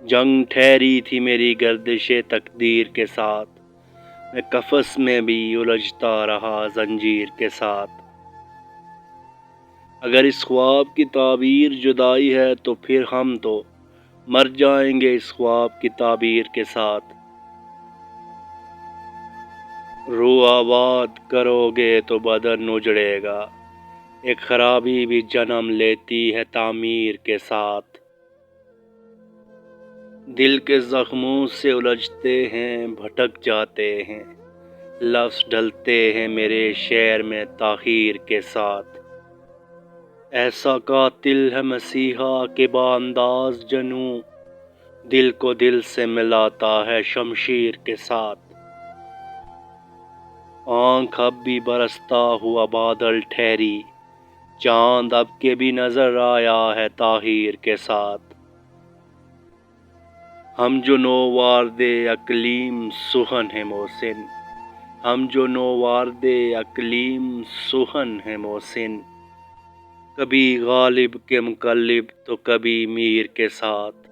جنگ ٹھہری تھی میری گردش تقدیر کے ساتھ، میں قفس میں بھی الجھتا رہا زنجیر کے ساتھ۔ اگر اس خواب کی تعبیر جدائی ہے تو پھر ہم تو مر جائیں گے اس خواب کی تعبیر کے ساتھ۔ روح آباد کرو گے تو بدن اجڑے گا، ایک خرابی بھی جنم لیتی ہے تعمیر کے ساتھ۔ دل کے زخموں سے الجھتے ہیں، بھٹک جاتے ہیں، لفظ ڈھلتے ہیں میرے شعر میں تاخیر کے ساتھ۔ ایسا قاتل ہے مسیحا کہ بانداز جنوں، دل کو دل سے ملاتا ہے شمشیر کے ساتھ۔ آنکھ اب بھی برستا ہوا بادل ٹھہری، چاند اب کے بھی نظر آیا ہے تاخیر کے ساتھ۔ ہم جو نوارد اقلیم سخن ہیں محسن، ہم جو نوارد اقلیم سخن ہیں محسن، کبھی غالب کے مقلب تو کبھی میر کے ساتھ۔